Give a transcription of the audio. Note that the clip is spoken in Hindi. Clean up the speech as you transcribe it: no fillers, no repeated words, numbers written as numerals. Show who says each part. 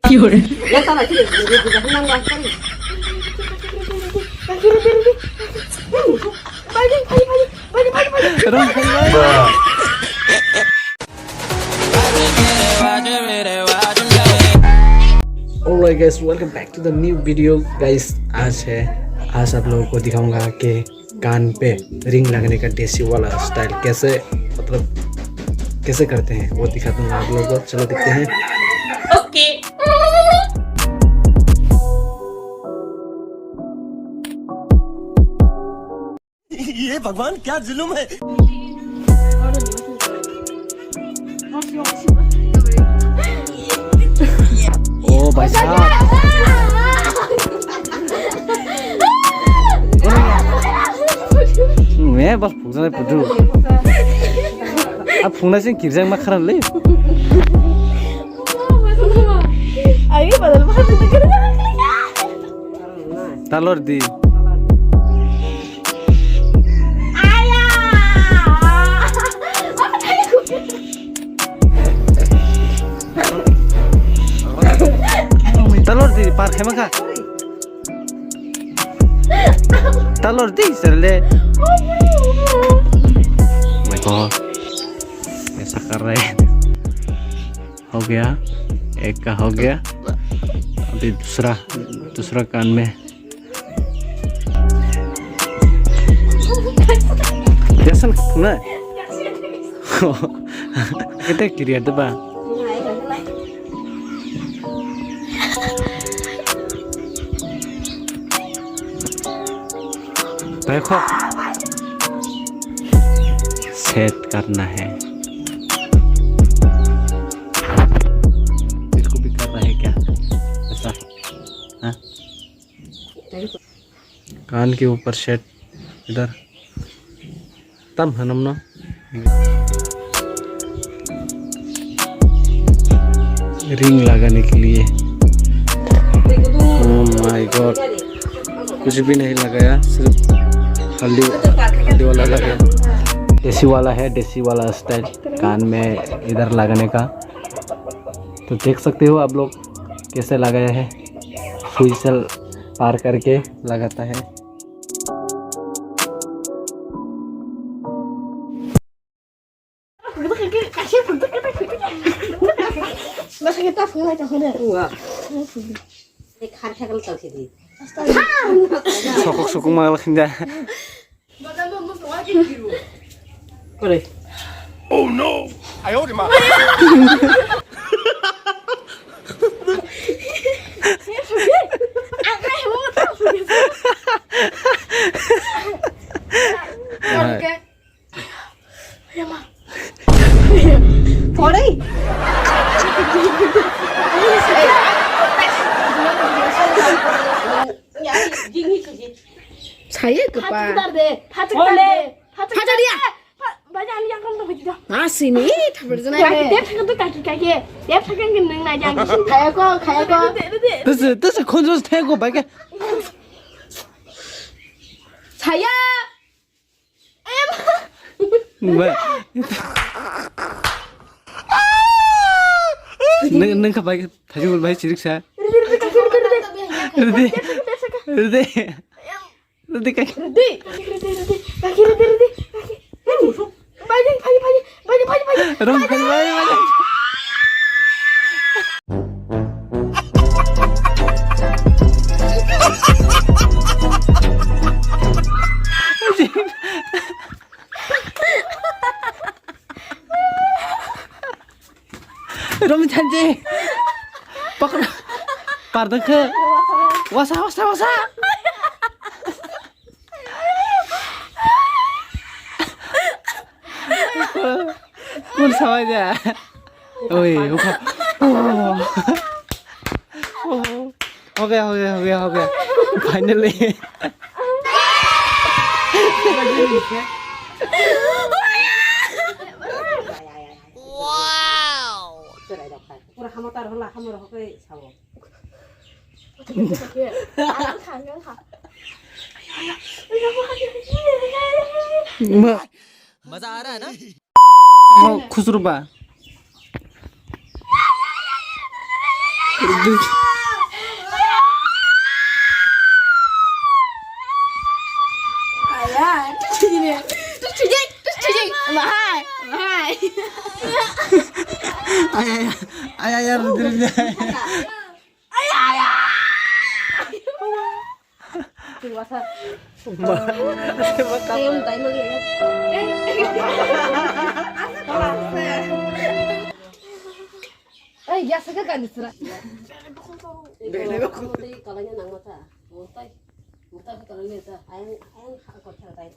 Speaker 1: Alright guys, welcome back to the new video guys। आज आप लोगों को दिखाऊंगा कि कान पे रिंग लगने का देसी वाला स्टाइल कैसे कैसे करते हैं, वो दिखा दूंगा आप लोगों को। चलो देखते हैं।
Speaker 2: ओके
Speaker 3: ये भगवान क्या जुल्म है।
Speaker 1: ओ भाई साहब, मैं बस फुंकना पुटू अब फुंकना से किरजांग मा खराब ले
Speaker 2: आगे बदल
Speaker 1: तालोर दी तालोर दी पार खेमा का तालोर दी सरले। माय गॉड, ऐसा कर रहे हैं। हो गया, एक का हो गया, अभी दूसरा कान में। जैसा ना kita kiri ada ba देखो सेट करना है। इसको भी कर रहा है क्या ऐसा? हाँ? कान के ऊपर सेट इधर तम है नमना रिंग लगाने के लिए। ओह माय गॉड, कुछ भी नहीं लगाया, सिर्फ हल्दी वाला लगाया। देसी वाला है, देसी वाला स्टाइल कान में इधर लगाने का। तो देख सकते हो आप लोग कैसे लगाया है, सुई से पार करके लगाता है। Sokok malah kinda. Oh no! Ayo di mana?
Speaker 4: saya kepa. Hajar dia. Baca yang kamu tahu tidak? Masih nih, terberjana. Dia cakap tu kaki. Dia cakap gini aja. Kayak kok.
Speaker 1: Terus kontrol tengok baik.
Speaker 4: Saya.
Speaker 1: Mbak. Neng baik. Tajul baik cirik saya. Rudi kaki. Rom cantik. Pakar. Pardon ke. Wasa. Kul sama aja. Oi, हो गया फाइनली।
Speaker 3: मजा आ रहा है ना?
Speaker 1: खुसरूबा
Speaker 4: Ayah, terus gini. Terus cuci. Mahal.
Speaker 1: Ayah dripnya.
Speaker 2: Dewasa.
Speaker 1: Makap.
Speaker 2: Ayun tayo mag-iingat. Ay, biasa ka disera.
Speaker 5: Kalanya nang mata. Muntay. Muntay kalau lihat ayang aku cari tahu.